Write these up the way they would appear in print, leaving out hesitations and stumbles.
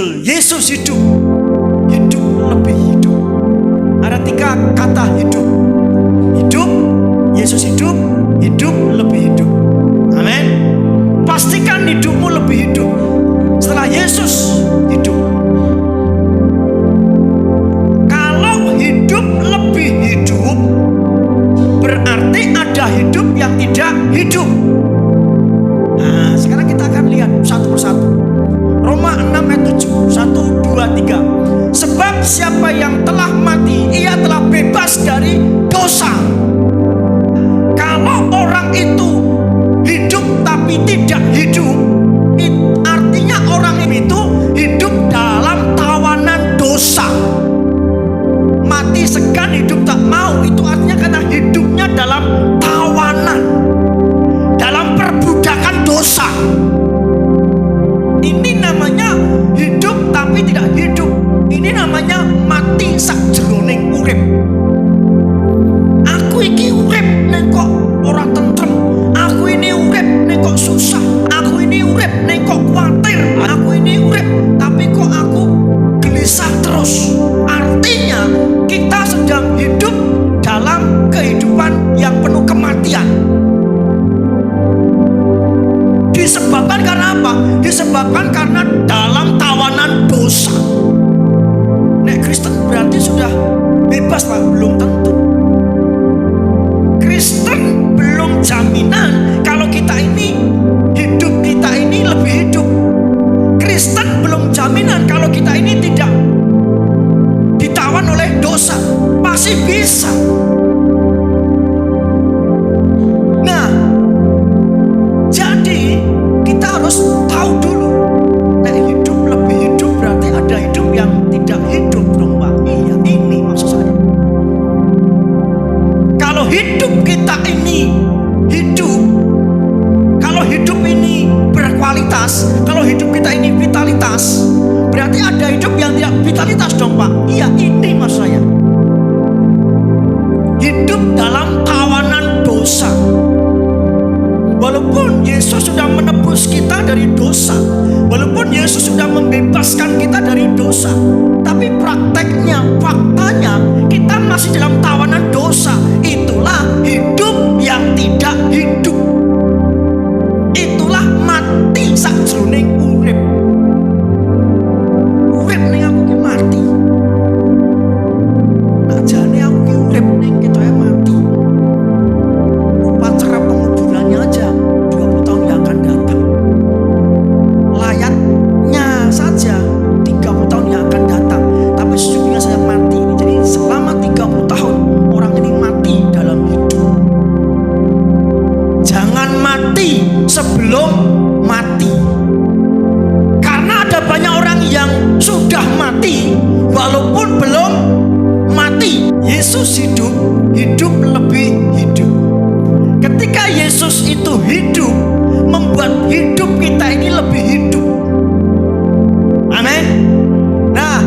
Yesus hidup, hidup lebih hidup. Ada 3 kata hidup. Hidup, Yesus hidup, hidup lebih hidup. Amin. Pastikan hidupmu lebih hidup setelah Yesus hidup. Kalau hidup lebih hidup, berarti ada hidup yang tidak hidup. Nah, sekarang kita akan lihat satu persatu. Roma 6 ayat 7, 1, 2, 3. Sebab siapa yang telah mati, ia telah bebas dari dosa. Kalau orang itu hidup tapi tidak hidup, artinya orang itu hidup dalam tawanan dosa. Mati segan, hidup tak mau, itu artinya karena hidupnya dalam tawanan, dalam perbudakan dosa. Ini namanya hidup tapi tidak hidup. Ini namanya mati sakjroning urip. Aku iki urip nek kok ora tentrem. Aku ini urip nek kok susah. Aku ini urip nek kok kuatir. Aku ini urip tapi kok aku gelisah terus. Artinya kita sedang hidup dalam kehidupan yang penuh kematian. Disebabkan karena apa? Disebabkan karena dalam tawanan dosa. Nek Kristen berarti sudah bebas, Pak? Belum tentu. Kristen belum jaminan kalau kita ini hidup, kita ini lebih hidup. Kristen belum jaminan kalau kita ini tidak ditawan oleh dosa. Masih bisa. Nah, jadi kita harus tahu dulu, nek hidup lebih hidup berarti ada hidup yang tidak hidup dong, Pak. Iya, ini maksud saya. Kalau hidup kita ini hidup, kalau hidup ini berkualitas, kalau hidup kita ini vitalitas, berarti ada hidup yang tidak vitalitas dong, Pak. Iya, ini maksud saya. Hidup dalam tawanan dosa. Walaupun Yesus sudah menebus kita dari dosa, walaupun Yesus sudah membebaskan kita dari dosa, tapi prakteknya, faktanya kita masih dalam tawanan dosa. Itulah hidup yang tidak hidup. Itulah mati sakjroning urip. Urip ning aku ki mati. Nah, jane aku ki urip ning ketoke mati. Upacara penguburannya aja 20 tahun yang akan datang. Layaknya saja 30 tahun yang akan datang. Tapi sesungguhnya saya mati. Jadi selama 30 tahun orang ini mati dalam hidup. Jangan mati sebelum mati. Karena ada banyak orang yang sudah mati walaupun belum mati. Yesus hidup, hidup lebih hidup. Ketika Yesus itu hidup, membuat hidup kita ini lebih hidup. Amin. Nah,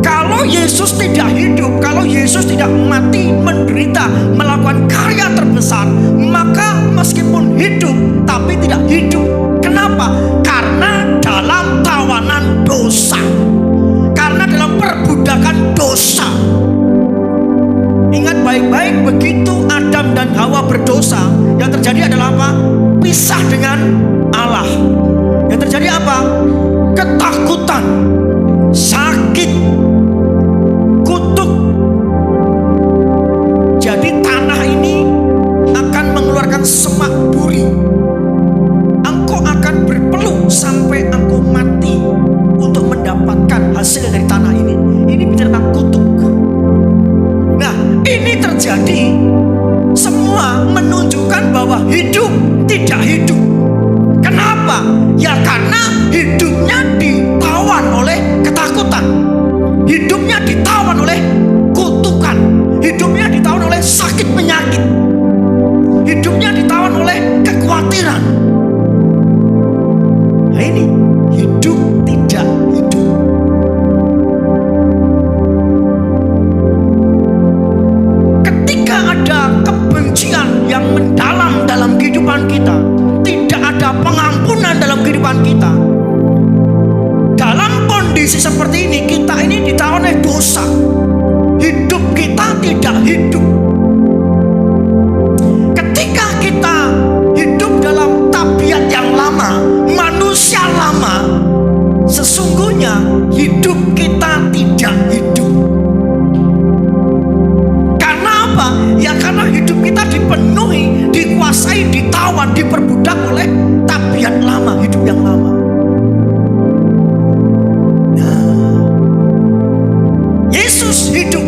kalau Yesus tidak hidup, kalau Yesus tidak mati, menderita, melakukan karya terbesar, maka meskipun hidup tapi tidak hidup. Kenapa? Karena dalam tawanan dosa, karena dalam perbudakan dosa. Ingat baik-baik, begitu Adam dan Hawa berdosa, yang terjadi adalah apa? Pisah dengan Allah. Yang terjadi apa? Ketakutan, sakit, kutuk. Jadi tanah ini akan mengeluarkan semak duri. Engkau akan berpeluh sampai engkau mati untuk mendapatkan hasil dari tanah ini. Ini bicara tentang kutuk. Nah, ini terjadi semua menunjukkan bahwa hidup tidak hidup. Kenapa? Ya karena hidupnya ditawan oleh ketakutan. Hidupnya ditawan oleh kutukan. Hidupnya ditawan oleh sakit penyakit. Hidupnya ditawan oleh kekhawatiran. Nah, ini hidup tidak hidup. Ketika ada kebencian yang mendalam dalam kehidupan kita, tidak ada pengampunan dalam kehidupan kita, kondisi seperti ini, kita ini ditawan oleh dosa. Hidup kita tidak hidup. Ketika kita hidup dalam tabiat yang lama, manusia lama, sesungguhnya hidup kita tidak hidup. Karena apa? Ya karena hidup kita dipenuhi, dikuasai, ditawan, diperbudak oleh tabiat lama, hidup yang lama. Nah, Yesus hidup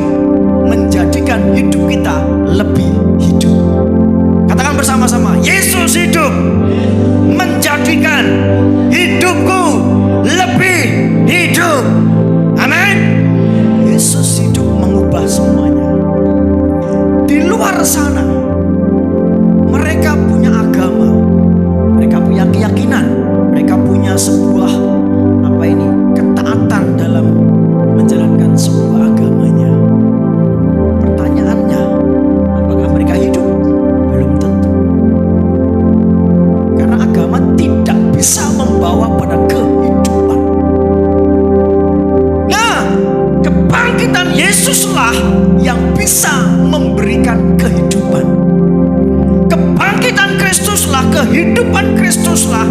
menjadikan hidup kita lebih hidup. Katakan bersama-sama, Yesus hidup menjadikan hidupku lebih hidup. Amin. Yesus hidup mengubah semuanya. Di luar sana mereka punya agama, mereka punya keyakinan, mereka punya sebuah ketaatan dalam menjalankan sebuah agamanya. Pertanyaannya, apakah mereka hidup? Belum tentu. Karena agama tidak bisa membawa pada kehidupan. Nah, kebangkitan Yesuslah yang bisa memberikan kehidupan. Kebangkitan Kristuslah, kehidupan Kristuslah,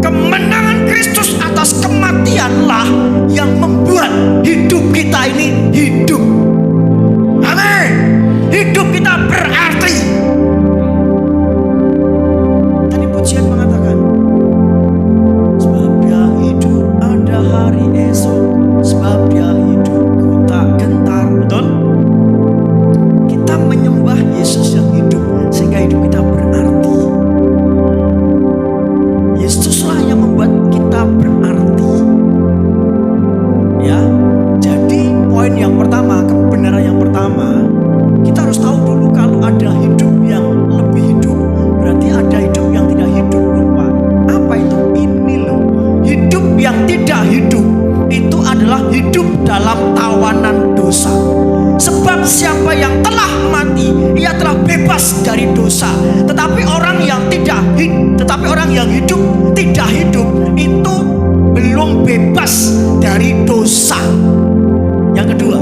kemenangan Kristus atas kematianlah yang membuat hidup kita ini hidup. Amin. Hidup kita berarti. Tadi pujian mengatakan, sebab dia hidup ada hari esok, sebab dia hidup ku tak gentar. Betul? Kita menyembah Yesus yang hidup sehingga hidup kita berarti. Yesuslah yang membuat kita berarti. Ya, jadi poin yang pertama, kebenaran yang pertama, kita harus tahu dulu kalau ada hidup yang lebih hidup, berarti ada hidup yang tidak hidup. Lupa. Apa itu? Ini loh. Hidup yang tidak hidup itu adalah hidup dalam tawanan dosa. Sebab siapa yang telah mati, ia telah bebas dari dosa. Tetapi orang yang hidup tidak hidup itu belum bebas dari dosa. Yang kedua,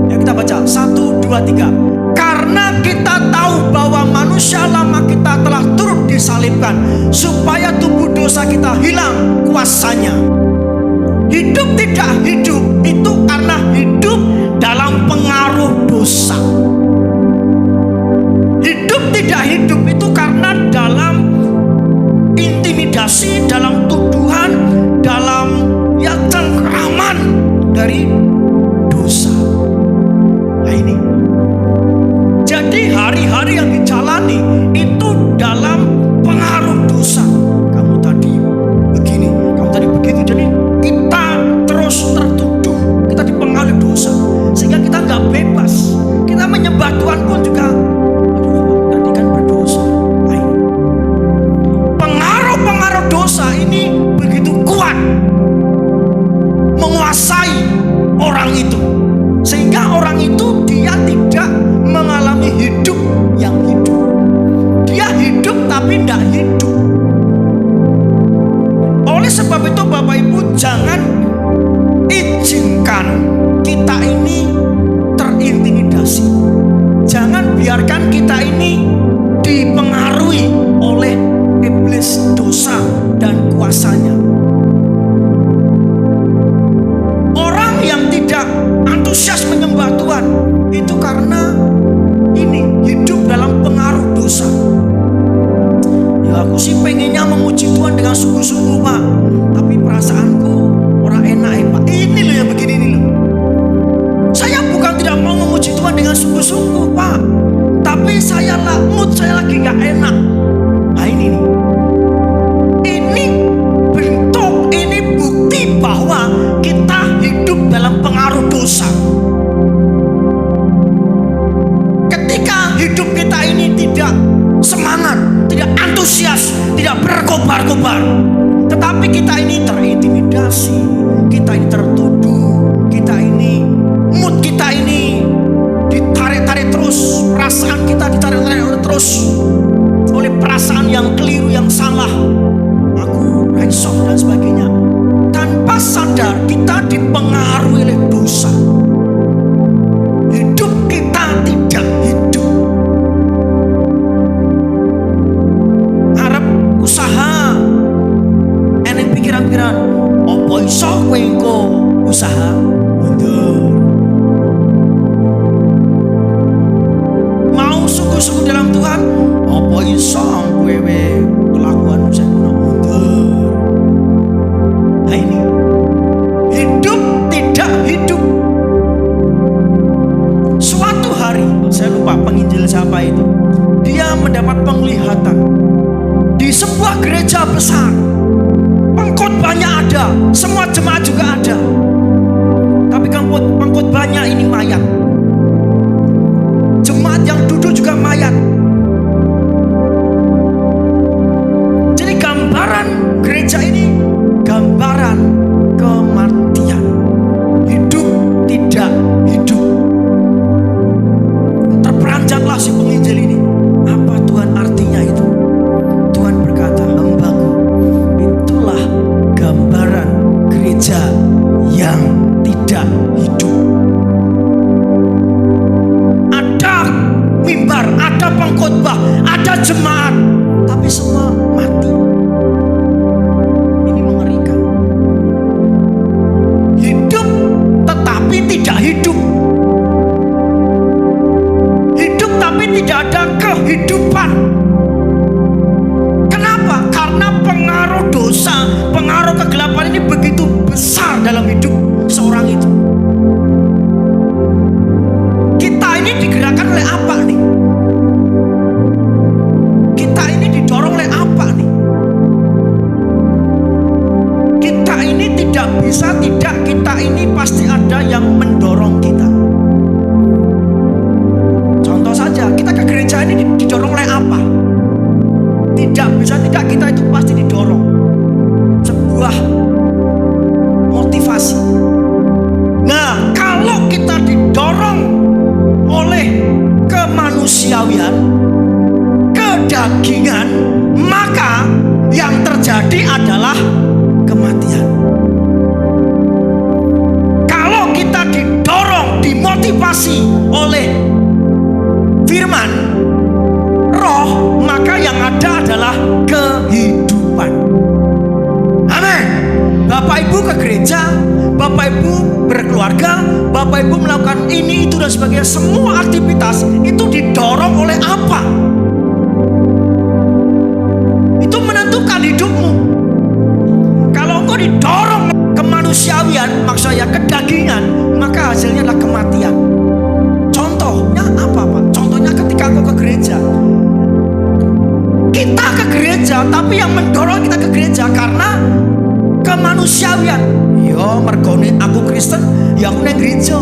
yang kita baca 1, 2, 3. Karena kita tahu bahwa manusia lama kita telah turut disalibkan, supaya tubuh dosa kita hilang kuasanya. Hidup tidak hidup itu karena hidup dalam pengaruh dosa. Hidup tidak hidup itu karena dalam intimidasi, dalam tuduhan, dalam cengkraman dari dosa. Nah ini. Jadi hari-hari yang dijalani itu dalam pengaruh dosa. Kamu tadi begini, kamu tadi begitu. Jadi kita terus tertuduh, kita dipengaruhi dosa, sehingga kita nggak bebas. Kita menyembah Tuhan pun juga, tadi kan berdosa. Nah, pengaruh dosa ini begitu kuat menguasai orang itu, sehingga orang itu dia tidak mengalami hidup yang hidup. Dia hidup tapi tidak hidup. Oleh sebab itu Bapak Ibu, jangan izinkan kita ini terintimidasi. Jangan biarkan kita ini dipengaruhi oleh iblis dosa dan kuasanya. Orang yang tidak antusias menyembah Tuhan itu karena ini hidup dalam pengaruh dosa. Ya aku sih pengennya memuji Tuhan dengan sungguh-sungguh Pak, tapi perasaanku orang enak ya Pak. Ini loh yang begini ini loh. Saya bukan tidak mau memuji Tuhan dengan sungguh-sungguh Pak, tapi mood saya lagi gak enak. Nah ini nih. Ini bentuk, ini bukti bahwa kita hidup dalam pengaruh dosa. Ketika hidup kita ini tidak semangat, tidak antusias, tidak berkobar-kobar, tetapi kita ini terintimidasi, kita ini tertuduh, kita ini mood kita ini ditarik-tarik terus, perasaan kita ditarik-tarik terus oleh perasaan yang keliru, yang salah, aku raisoh dan sebagainya. Tanpa sadar kita kita dipengaruhi oleh dosa. Hidup kita tidak hidup. Harap usaha, eneng pikiran-pikiran, apa iso kowe engko usaha mundur. Mau sungguh-sungguh dalam Tuhan, apa iso kowe kelakuan saya mundur. Nah ini hidup tidak hidup. Suatu hari, saya lupa penginjil siapa itu, dia mendapat penglihatan di sebuah gereja besar. Pengkhotbahnya ada, semua jemaat juga ada, tapi pengkhotbahnya ini mayat. Jemaat yang duduk juga mayat. Jadi gambaran gereja ini gambaran kematian. Hidup tidak hidup. Terperanjatlah si penginjil ini. Apa Tuhan artinya itu? Tuhan berkata, hambaku, itulah gambaran gereja yang tidak hidup. Ada mimbar, ada pengkhotbah, ada jemaat, tapi semua mati. Ini mengerikan. Hidup tetapi tidak hidup. Hidup tapi tidak ada kehidupan. Kenapa? Karena pengaruh dosa, pengaruh kegelapan ini begitu besar dalam hidup seorang itu. Kita ini digerakkan oleh apa nih? Kita ini didorong oleh apa nih? Kita ini tidak bisa tidak, kita ini pasti ada yang mendorong kita. Contoh saja, kita ke gereja ini didorong oleh apa? Tidak bisa tidak, kita itu pasti didorong. Sebuah motivasi. Nah, kalau kita didorong oleh kemanusiawian, kedagingan, maka yang terjadi adalah kematian. Kalau kita didorong, dimotivasi oleh firman roh, maka yang ada adalah kehidupan. Amin. Bapak Ibu ke gereja, Bapak Ibu berkeluarga, Bapak Ibu melakukan ini, itu dan sebagainya. Semua aktivitas itu didorong oleh apa? Itu menentukan hidupmu. Kalau engkau didorong kemanusiawian, maksudnya kedagingan, maka hasilnya adalah kematian. Contohnya apa Pak? Contohnya ketika engkau ke gereja. Kita ke gereja, tapi yang mendorong kita ke gereja karena kemanusiawian. Yo mergone aku Kristen, ya aku neng gereja.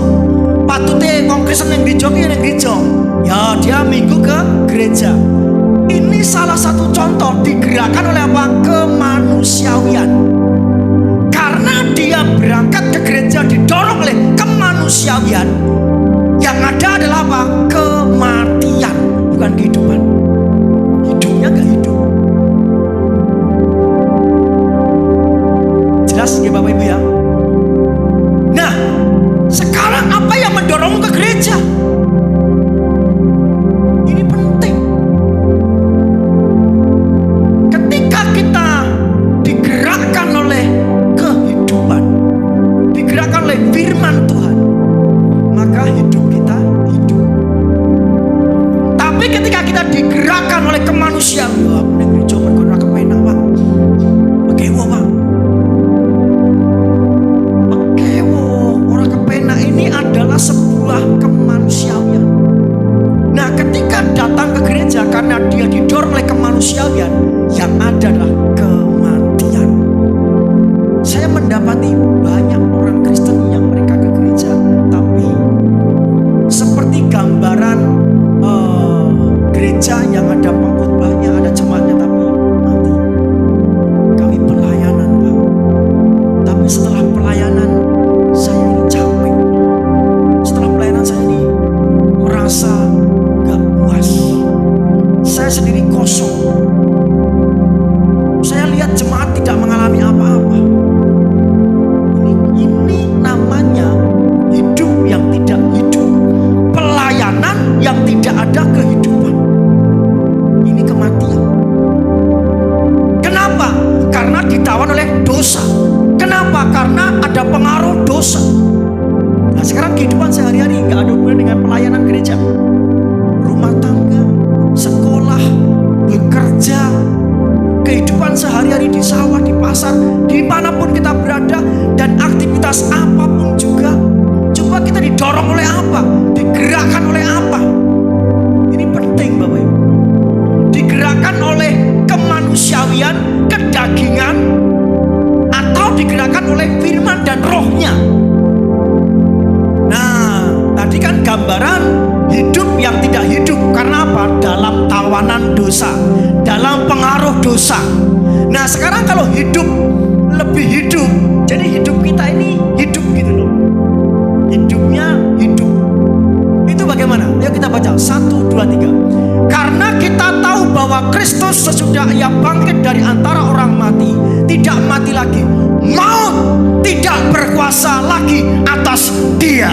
Patutnya wong Kristen neng gereja ki neng gereja. Ya dia minggu ke gereja. Ini salah satu contoh digerakkan oleh apa? Kemanusiawian. Karena dia berangkat ke gereja didorong oleh kemanusiawian, yang ada adalah apa? Kematian, bukan kehidupan. Hidupnya gak hidup. Jelas ya Bapak Ibu ya? Nah, sekarang apa yang mendorongmu ke gereja? Ini penting. Ketika kita digerakkan oleh kehidupan, digerakkan oleh firman Tuhan, maka hidup kita hidup. Tapi ketika kita digerakkan oleh kemanusiaan, aku neng gereja mergo ora kepenak Pak. Bekewo Pak. Bekewo, ora kepenak, ini adalah sebuah kemanusiaan. Nah, ketika datang ke gereja karena dia didorong oleh kemanusiaan, yang ada adalah kematian. Saya mendapati banyak orang Kristen yang mereka ke gereja, tapi seperti gambaran gereja yang ada pengkhotbahnya, ada jemaatnya, tapi mati. Kami pelayanan Pak, tapi setelah pelayanan saya ini capek. Setelah pelayanan saya ini merasa gak puas. Saya sendiri kosong. saja. Rumah tangga, sekolah, bekerja, kehidupan sehari-hari di sawah, di pasar, dimanapun kita berada, dan aktivitas apapun juga. Coba kita didorong oleh apa? Digerakkan oleh apa? Ini penting Bapak Ibu. Digerakkan oleh kemanusiawian, kedagingan, atau digerakkan oleh firman dan rohnya. Nah, tadi kan gambaran hidup yang tidak hidup. Karena apa? Dalam tawanan dosa, dalam pengaruh dosa. Nah, sekarang kalau hidup lebih hidup, jadi hidup kita ini hidup gitu loh. Hidupnya hidup. Itu bagaimana? Ayo kita baca 1, 2, 3. Karena kita tahu bahwa Kristus sesudah Ia bangkit dari antara orang mati, tidak mati lagi. Maut tidak berkuasa lagi atas Dia.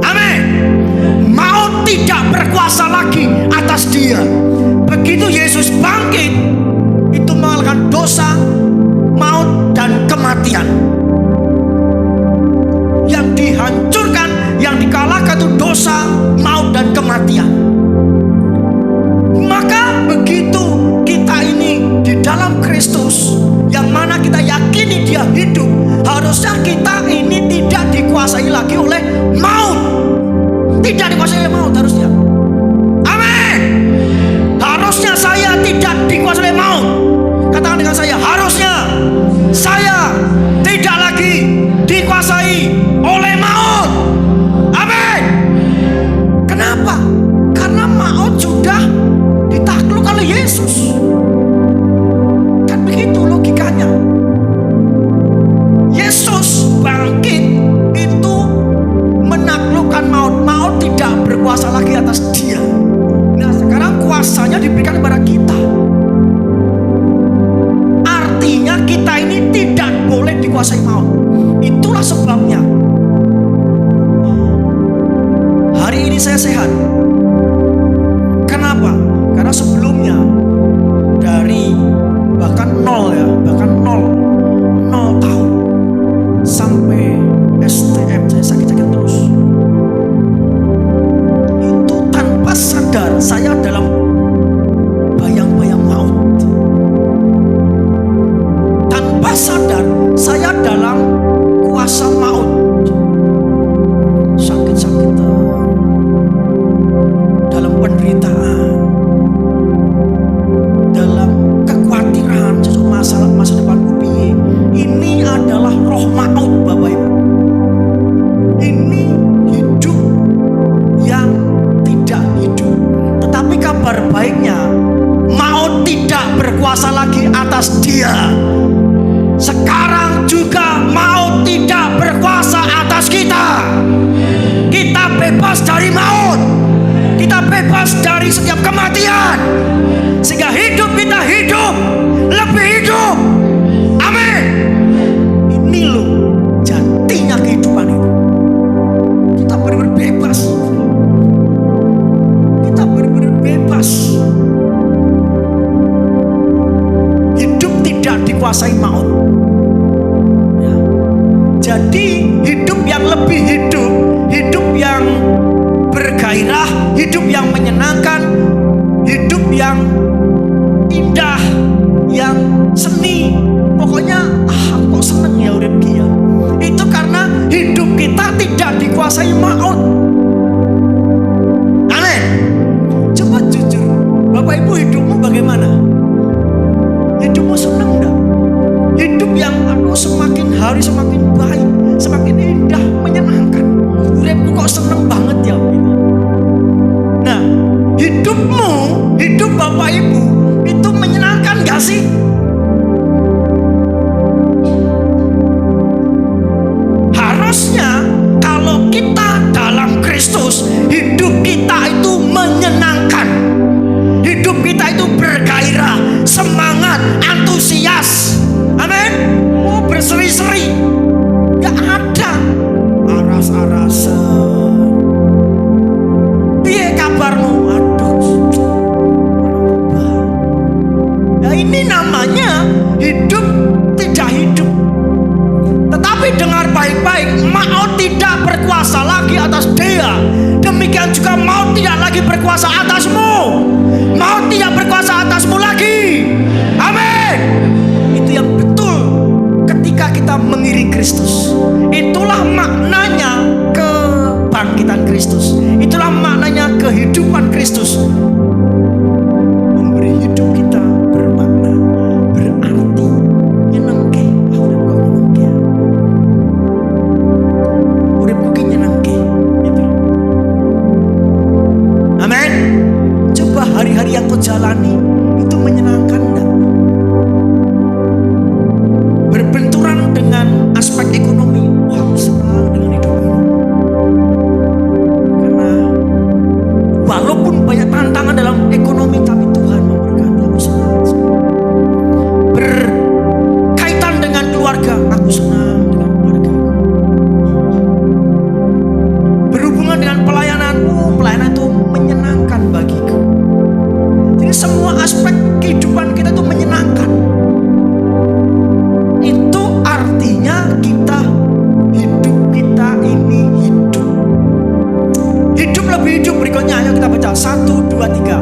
Amin. Maut tidak berkuasa lagi atas Dia. Begitu Yesus bangkit, itu mengalahkan dosa, maut, dan kematian. Yang dihancurkan, yang dikalahkan itu dosa, maut, dan kematian. Maka begitu kita ini di dalam Kristus, yang mana kita yakini Dia hidup, harusnya kita ini tidak dikuasai lagi oleh maut. Tidak dikuasai oleh maut harusnya. Amin. Harusnya saya tidak dikuasai oleh maut. Katakan dengan saya, harusnya saya tidak lagi dikuasai oleh maut. Amin. Kenapa? Karena maut sudah ditakluk oleh Yesus. Kan begitu logikanya. Yesus bangkit itu menaklukkan maut. Maut tidak berkuasa lagi atas Dia. Nah, sekarang kuasanya diberikan kepada kita. Artinya kita ini tidak boleh dikuasai maut. Itulah sebabnya hari ini saya sehat. Kenapa? Karena sebelumnya dari bahkan nol tahun sampai STM saya sakit-sakit terus. Itu tanpa sadar saya dalam bayang-bayang maut. Tanpa sadar saya dalam kuasa maut. Sakit-sakitan, dalam penderitaan, dalam kekhawatiran masalah masa depanku piye. Ini adalah roh maut Bapak Ibu. Ini hidup yang tidak hidup. Tetapi kabar baiknya, maut tidak berkuasa lagi atas Dia. Sekarang juga maut tidak berkuasa atas kita. Kita bebas dari maut. Kita bebas dari setiap kematian. Sehingga hidup kita hidup, lebih hidup. Amin. Ini loh jatinya kehidupan itu. Kita benar-benar bebas. Kita benar-benar bebas. Hidup tidak dikuasai maut. Ya. Jadi hidup yang lebih hidup, hidup yang bergairah, hidup yang menyenangkan, hidup yang indah, yang seni. Pokoknya kok seneng ya urip dia. Itu karena hidup kita tidak dikuasai maut. Amin. Coba jujur, Bapak Ibu, hidupmu bagaimana? Hidupmu seneng enggak? Hidup yang semakin hari semakin baik, semakin indah, menyenangkan. Uripmu kok seneng banget ya. Nah, hidupmu, hidup Bapak Ibu itu menyenangkan gak sih? Harusnya kalau kita dalam Kristus, hidup kita itu menyenangkan. Hidup kita itu bergairah, semangat, antusias. Amin. Oh, berseri-seri. Gak ada aras-arasan. Piye kabarmu? Aduh, kebangkitan Kristus. Itulah maknanya kehidupan Kristus. Memberi hidup kita bermakna, berarti nyenengke. Urip ki nyenengke. Itu. Amin. Coba hari-hari yang kau jalani itu menyenangkan enggak? Berbenturan dengan aspek ekonomi, wah senang dengan hidup ini. Karena walaupun banyak tantangan dalam ekonomi, tapi Tuhan memberkati, aku senang. Berkaitan dengan keluarga, aku senang dengan keluarga. Berhubungan dengan pelayanan, pelayanan itu menyenangkan bagiku. Jadi semua aspek kehidupan kita itu menyenangkan. Itu artinya hidup kita ini hidup lebih hidup. Berikutnya ayo kita baca 1, 2, 3.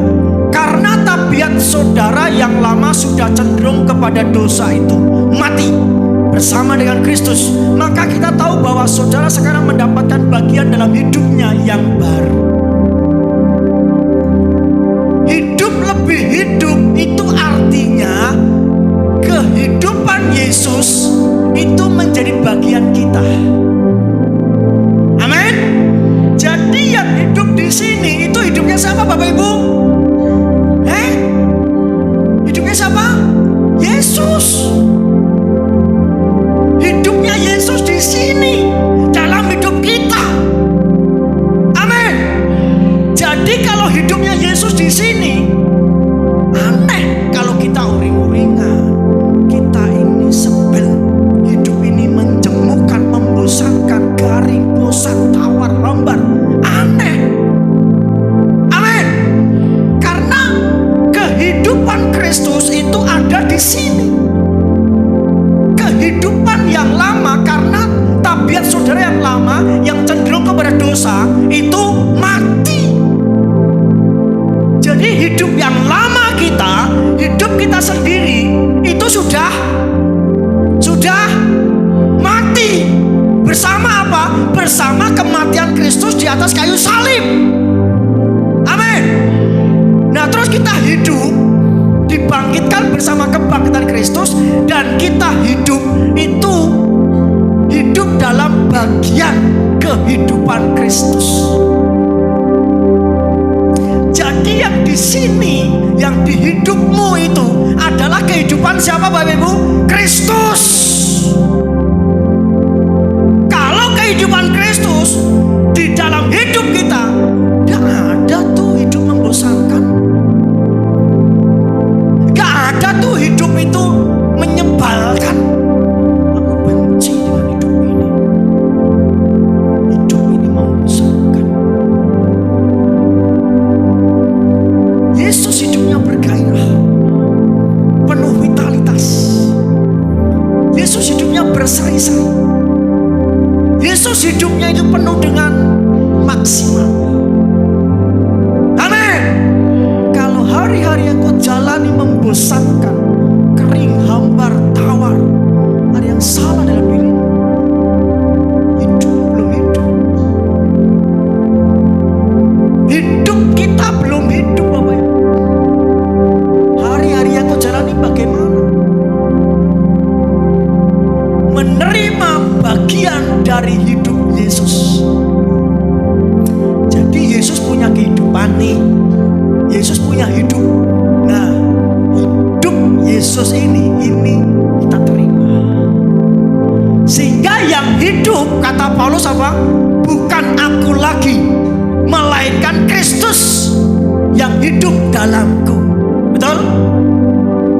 Karena tabiat saudara yang lama sudah cenderung kepada dosa itu mati bersama dengan Kristus, maka kita tahu bahwa saudara sekarang mendapatkan bagian dalam hidupnya yang baru. Hidup lebih hidup itu artinya kehidupan Yesus itu menjadi bagian kita. Amin. Jadi yang hidup di sini itu hidupnya siapa, Bapak Ibu? Hidupnya siapa? Yesus. Hidupnya Yesus di sini dalam hidup kita. Amin. Jadi kalau hidupnya Yesus di sini, aneh kalau kita uring-uringan. Kita ini sebel, hidup ini menjemukan, membosankan, garing, bosan, tawar, hambar, aneh. Amin. Karena kehidupan Kristus itu ada di sini. Kehidupan yang lama, karena tabiat saudara yang lama yang cenderung kepada dosa itu mati. Jadi hidup yang lama kita, hidup kita sendiri itu sudah mati. Bersama apa? Bersama kematian Kristus di atas kayu salib. Amin. Nah, terus kita hidup dibangkitkan bersama kebangkitan Kristus, dan kita hidup itu hidup dalam bagian kehidupan Kristus. Jadi yang di sini, yang di hidupmu itu adalah kehidupan siapa, Bapak Ibu? Kristus. Kalau kehidupan Kristus di dalam hidup kita, gak ada tuh hidup membosankan. Gak ada tuh hidup itu menyebalkan. Aku benci dengan hidup ini. Hidup ini membosankan. Yesus hidupnya bergairah, penuh vitalitas. Yesus hidupnya berseri-seri. Yesus hidupnya itu penuh dengan maksimal. Amin. Kalau hari-hari yang kau jalani membosankan, kering, hambar, tawar, ada yang salah dalam diri. Hidup belum hidup. Hidup kita belum hidup, Bapak Ibu. Hari-hari yang kau jalani bagaimana? Menerima bagian dari hidup Yesus. Jadi Yesus punya kehidupan nih. Yesus punya hidup. Nah, hidup Yesus ini kita terima. Sehingga yang hidup, kata Paulus apa? Bukan aku lagi, melainkan Kristus yang hidup dalamku. Betul?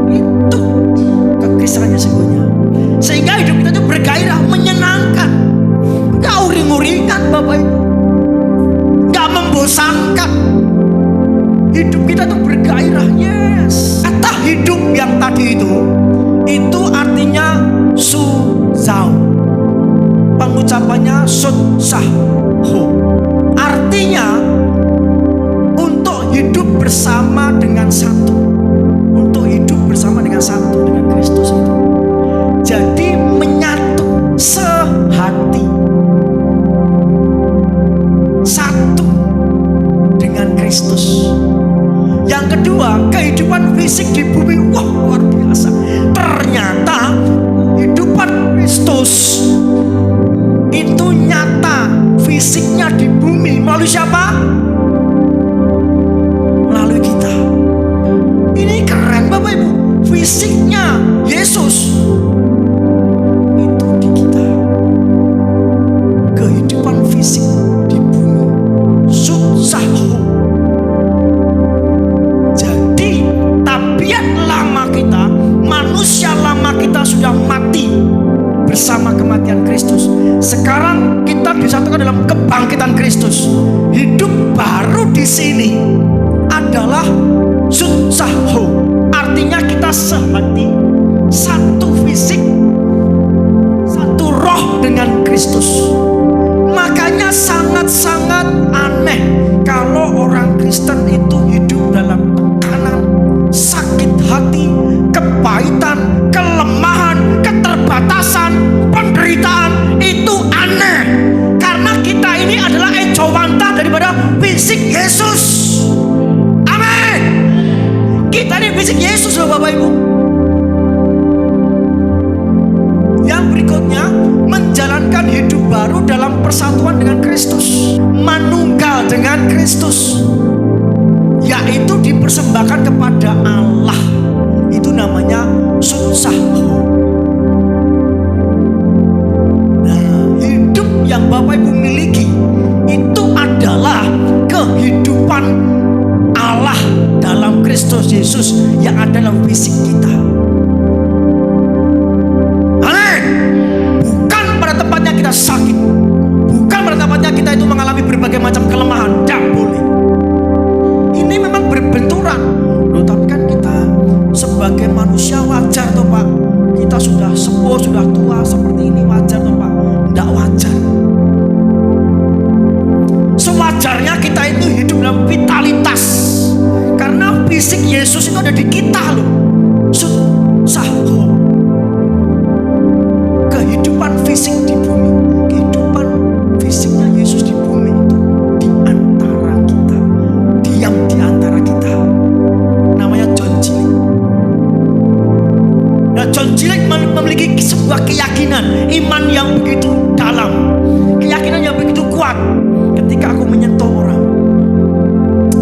Itu kekristenan sesungguhnya. Sehingga hidup kita itu bergairah, menyenangkan. Gak uring-uringan, Bapak Ibu. Gak membosankan. Hidup kita itu bergairah. Yes. Kata hidup yang tadi itu artinya suzau. Pengucapannya sutsaho. Artinya untuk hidup bersama dengan satu. Untuk hidup bersama dengan satu, dengan Kristus itu. Jadi menyatu, sehati. Kristus. Yang kedua, kehidupan fisik di bumi. Wah, luar biasa. Ternyata kehidupan Kristus itu nyata fisiknya di bumi melalui siapa? Melalui kita. Ini keren Bapak Ibu. Fisiknya Yesus itu di kita. Kehidupan fisik di bumi. Suksaho. Jadi tabiat lama kita, manusia lama kita sudah mati bersama kematian Kristus. Sekarang kita disatukan dalam kebangkitan Kristus. Hidup baru di sini adalah sutsaho. Artinya kita sehati, satu fisik, satu roh dengan Kristus. Makanya sangat-sangat aneh kalau orang Kristen itu hidup dalam tekanan, sakit hati, kepahitan, kelemahan, keterbatasan, penderitaan. Itu aneh karena kita ini adalah ejawantah daripada fisik Yesus. Amin. Kita ini fisik Yesus loh Bapak Ibu. Yang berikutnya, menjalankan hidup baru dalam persatuan dengan Kristus, manunggal dengan Kristus, yaitu dipersembahkan kepada Allah. Itu namanya sutsaho. Nah, hidup yang Bapak Ibu miliki itu adalah kehidupan Allah dalam Kristus Yesus yang ada dalam fisik kita. Amin. Bukan pada tempatnya kita sakit, bukan pada tempatnya kita itu mengalami berbagai macam kelemahan. Tidak boleh. Ini memang berbenturan. Loh, tapi kan kita sebagai manusia wajar toh Pak. Kita sudah sepuh, sudah tua seperti ini, wajar toh Pak? Tidak wajar. Sewajarnya kita itu hidup dalam vitalitas. Karena fisik Yesus itu ada di kita loh. Sutsaho. Kehidupan fisik di bumi, kehidupan fisiknya Yesus di bumi itu di antara kita, diam di antara kita. Namanya John Cilik. Nah, John Cilik memiliki sebuah keyakinan, iman yang begitu dalam, keyakinan yang begitu kuat. Ketika aku menyentuh orang,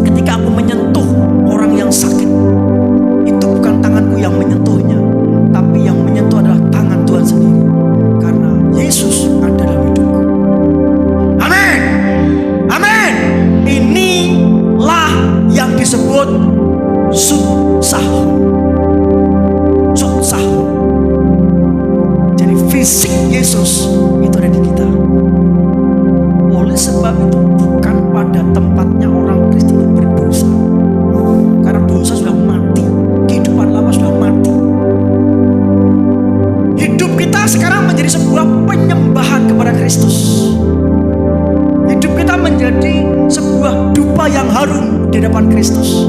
ketika aku menyentuh orang yang sakit, itu bukan tanganku yang menyentuhnya, tapi yang menyentuh adalah tangan Tuhan sendiri. Karena Yesus ada dalam hidupku. Amin. Amin. Inilah yang disebut sutsaho. Sutsaho. Jadi fisik Yesus itu ada di kita. Oleh sebab itu bukan pada tempatnya orang Kristen itu berdosa. Karena dosa sudah mati, kehidupan lama sudah mati. Hidup kita sekarang menjadi sebuah penyembahan kepada Kristus. Hidup kita menjadi sebuah dupa yang harum di depan Kristus.